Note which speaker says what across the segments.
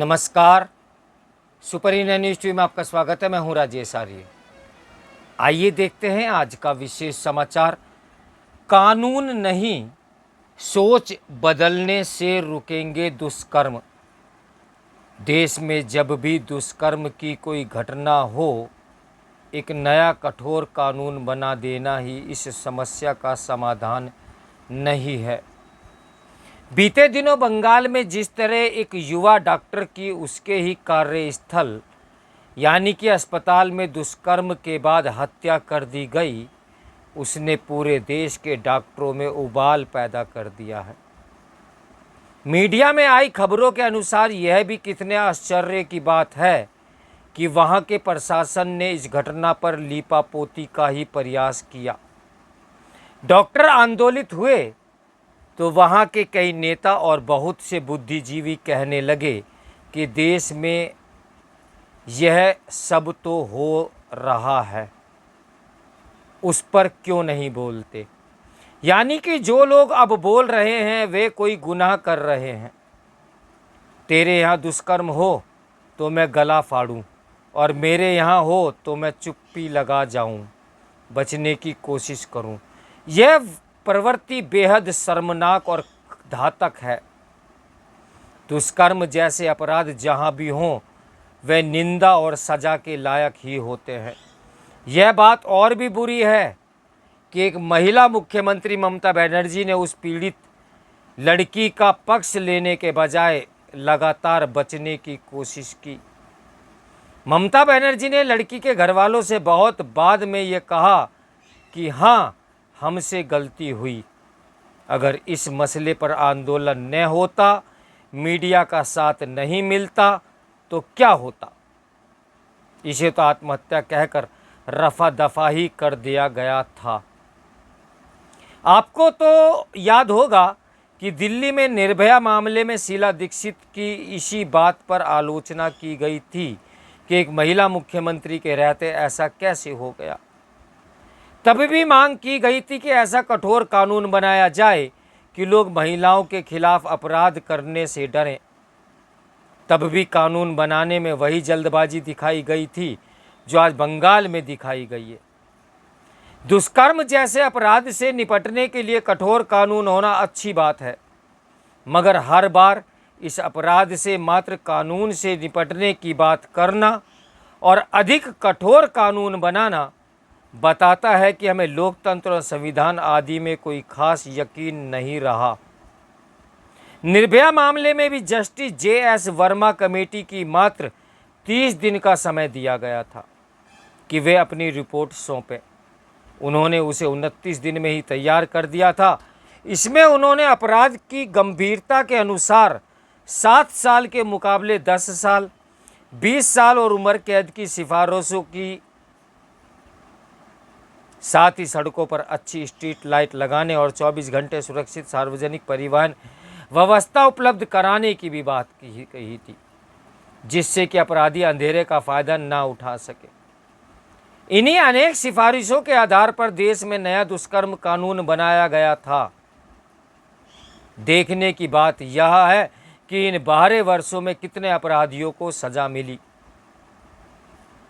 Speaker 1: नमस्कार। Super India news TV में आपका स्वागत है। मैं हूं राजेश आर्य। आइए देखते हैं आज का विशेष समाचार। कानून नहीं, सोच बदलने से रुकेंगे दुष्कर्म। देश में जब भी दुष्कर्म की कोई घटना हो, एक नया कठोर कानून बना देना ही इस समस्या का समाधान नहीं है। बीते दिनों बंगाल में जिस तरह एक युवा डॉक्टर की उसके ही कार्यस्थल यानी कि अस्पताल में दुष्कर्म के बाद हत्या कर दी गई, उसने पूरे देश के डॉक्टरों में उबाल पैदा कर दिया है। मीडिया में आई खबरों के अनुसार यह भी कितने आश्चर्य की बात है कि वहां के प्रशासन ने इस घटना पर लीपापोती का ही प्रयास किया। डॉक्टर आंदोलित हुए तो वहाँ के कई नेता और बहुत से बुद्धिजीवी कहने लगे कि देश में यह सब तो हो रहा है, उस पर क्यों नहीं बोलते। यानी कि जो लोग अब बोल रहे हैं वे कोई गुनाह कर रहे हैं। तेरे यहाँ दुष्कर्म हो तो मैं गला फाड़ूं और मेरे यहाँ हो तो मैं चुप्पी लगा जाऊं, बचने की कोशिश करूं। यह प्रवृत्ति बेहद शर्मनाक और घातक है। दुष्कर्म जैसे अपराध जहां भी हों, वे निंदा और सजा के लायक ही होते हैं। यह बात और भी बुरी है कि एक महिला मुख्यमंत्री ममता बनर्जी ने उस पीड़ित लड़की का पक्ष लेने के बजाय लगातार बचने की कोशिश की। ममता बनर्जी ने लड़की के घरवालों से बहुत बाद में ये कहा कि हाँ, हमसे गलती हुई। अगर इस मसले पर आंदोलन न होता, मीडिया का साथ नहीं मिलता तो क्या होता। इसे तो आत्महत्या कहकर रफा दफा ही कर दिया गया था। आपको तो याद होगा कि दिल्ली में निर्भया मामले में शीला दीक्षित की इसी बात पर आलोचना की गई थी कि एक महिला मुख्यमंत्री के रहते ऐसा कैसे हो गया। तब भी मांग की गई थी कि ऐसा कठोर कानून बनाया जाए कि लोग महिलाओं के खिलाफ अपराध करने से डरें। तब भी कानून बनाने में वही जल्दबाजी दिखाई गई थी जो आज बंगाल में दिखाई गई है। दुष्कर्म जैसे अपराध से निपटने के लिए कठोर कानून होना अच्छी बात है, मगर हर बार इस अपराध से मात्र कानून से निपटने की बात करना और अधिक कठोर कानून बनाना बताता है कि हमें लोकतंत्र और संविधान आदि में कोई खास यकीन नहीं रहा। निर्भया मामले में भी जस्टिस JS वर्मा कमेटी की मात्र 30 दिन का समय दिया गया था कि वे अपनी रिपोर्ट सौंपें। उन्होंने उसे 29 दिन में ही तैयार कर दिया था। इसमें उन्होंने अपराध की गंभीरता के अनुसार 7 साल के मुकाबले 10 साल, 20 साल और उम्र कैद की सिफारिशों की, साथ ही सड़कों पर अच्छी स्ट्रीट लाइट लगाने और 24 घंटे सुरक्षित सार्वजनिक परिवहन व्यवस्था उपलब्ध कराने की भी बात कही थी, जिससे कि अपराधी अंधेरे का फायदा ना उठा सके। इन्हीं अनेक सिफारिशों के आधार पर देश में नया दुष्कर्म कानून बनाया गया था। देखने की बात यह है कि इन 12 वर्षों में कितने अपराधियों को सजा मिली।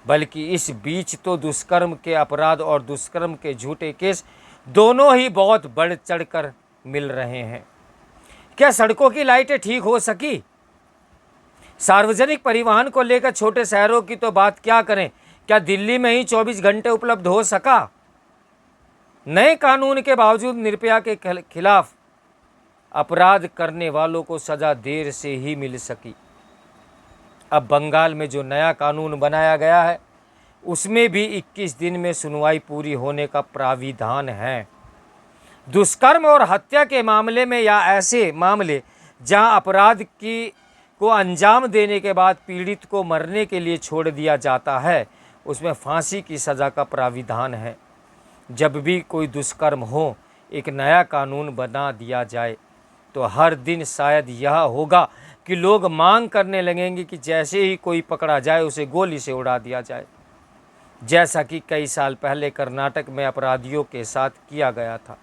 Speaker 1: बल्कि इस बीच तो दुष्कर्म के अपराध और दुष्कर्म के झूठे केस दोनों ही बहुत बढ़ चढ़कर मिल रहे हैं। क्या सड़कों की लाइटें ठीक हो सकी? सार्वजनिक परिवहन को लेकर छोटे शहरों की तो बात क्या करें, क्या दिल्ली में ही 24 घंटे उपलब्ध हो सका? नए कानून के बावजूद निर्भया के खिलाफ अपराध करने वालों को सजा देर से ही मिल सकी। अब बंगाल में जो नया कानून बनाया गया है उसमें भी 21 दिन में सुनवाई पूरी होने का प्राविधान है। दुष्कर्म और हत्या के मामले में या ऐसे मामले जहां अपराध को अंजाम देने के बाद पीड़ित को मरने के लिए छोड़ दिया जाता है, उसमें फांसी की सज़ा का प्राविधान है। जब भी कोई दुष्कर्म हो, एक नया कानून बना दिया जाए तो हर दिन शायद यह होगा कि लोग मांग करने लगेंगे कि जैसे ही कोई पकड़ा जाए उसे गोली से उड़ा दिया जाए, जैसा कि कई साल पहले कर्नाटक में अपराधियों के साथ किया गया था।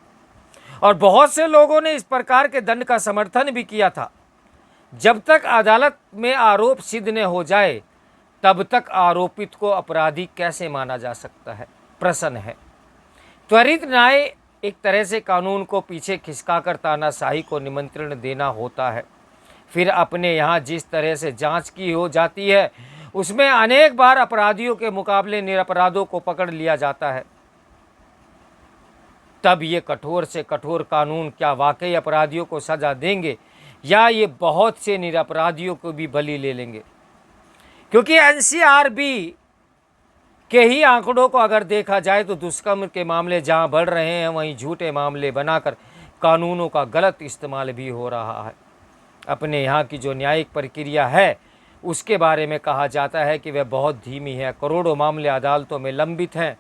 Speaker 1: और बहुत से लोगों ने इस प्रकार के दंड का समर्थन भी किया था। जब तक अदालत में आरोप सिद्ध न हो जाए तब तक आरोपित को अपराधी कैसे माना जा सकता है, प्रश्न है। त्वरित न्याय एक तरह से कानून को पीछे खिसकाकर तानाशाही को निमंत्रण देना होता है। फिर अपने यहाँ जिस तरह से जांच की हो जाती है उसमें अनेक बार अपराधियों के मुकाबले निरपराधों को पकड़ लिया जाता है। तब ये कठोर से कठोर कानून क्या वाकई अपराधियों को सजा देंगे या ये बहुत से निरपराधियों को भी बलि ले लेंगे? क्योंकि एनसीआरबी के ही आंकड़ों को अगर देखा जाए तो दुष्कर्म के मामले जहां बढ़ रहे हैं वहीं झूठे मामले बनाकर कानूनों का गलत इस्तेमाल भी हो रहा है। अपने यहाँ की जो न्यायिक प्रक्रिया है उसके बारे में कहा जाता है कि वह बहुत धीमी है, करोड़ों मामले अदालतों में लंबित हैं।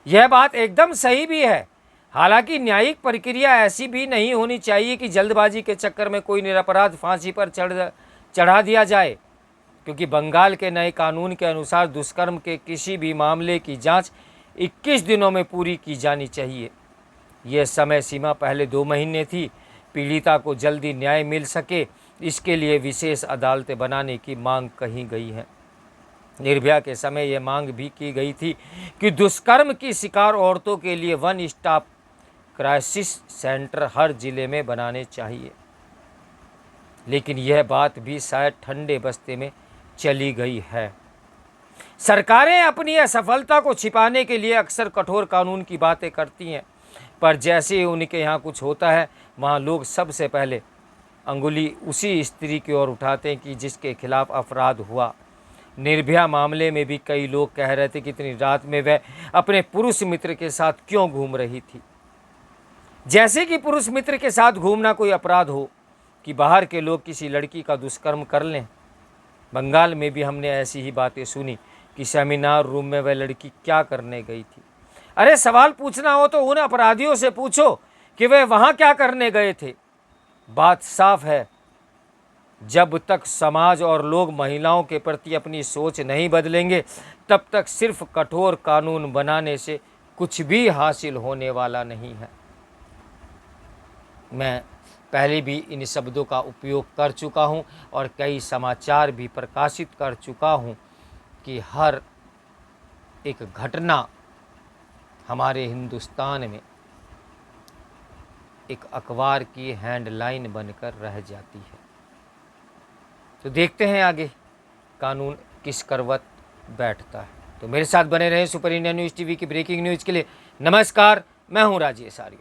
Speaker 1: यह बात एकदम सही भी है। हालांकि न्यायिक प्रक्रिया ऐसी भी नहीं होनी चाहिए कि जल्दबाजी के चक्कर में कोई निरपराध फांसी पर चढ़ा दिया जाए, क्योंकि बंगाल के नए कानून के अनुसार दुष्कर्म के किसी भी मामले की जांच 21 दिनों में पूरी की जानी चाहिए। यह समय सीमा पहले 2 महीने थी। पीड़िता को जल्दी न्याय मिल सके इसके लिए विशेष अदालतें बनाने की मांग कही गई है। निर्भया के समय यह मांग भी की गई थी कि दुष्कर्म की शिकार औरतों के लिए 1 स्टॉप क्राइसिस सेंटर हर जिले में बनाने चाहिए, लेकिन यह बात भी शायद ठंडे बस्ते में चली गई है। सरकारें अपनी असफलता को छिपाने के लिए अक्सर कठोर कानून की बातें करती हैं, पर जैसे ही उनके यहाँ कुछ होता है वहाँ लोग सबसे पहले अंगुली उसी स्त्री की ओर उठाते हैं कि जिसके खिलाफ अपराध हुआ। निर्भया मामले में भी कई लोग कह रहे थे कि इतनी रात में वह अपने पुरुष मित्र के साथ क्यों घूम रही थी, जैसे कि पुरुष मित्र के साथ घूमना कोई अपराध हो कि बाहर के लोग किसी लड़की का दुष्कर्म कर लें। बंगाल में भी हमने ऐसी ही बातें सुनी कि सेमिनार रूम में वह लड़की क्या करने गई थी। अरे सवाल पूछना हो तो उन अपराधियों से पूछो कि वे वहाँ क्या करने गए थे। बात साफ है, जब तक समाज और लोग महिलाओं के प्रति अपनी सोच नहीं बदलेंगे तब तक सिर्फ कठोर कानून बनाने से कुछ भी हासिल होने वाला नहीं है। मैं पहले भी इन शब्दों का उपयोग कर चुका हूं और कई समाचार भी प्रकाशित कर चुका हूं कि हर एक घटना हमारे हिंदुस्तान में एक अखबार की हेडलाइन बनकर रह जाती है। तो देखते हैं आगे कानून किस करवट बैठता है। तो मेरे साथ बने रहें सुपर इंडिया न्यूज़ टीवी की ब्रेकिंग न्यूज़ के लिए। नमस्कार, मैं हूं राजेश आर्य।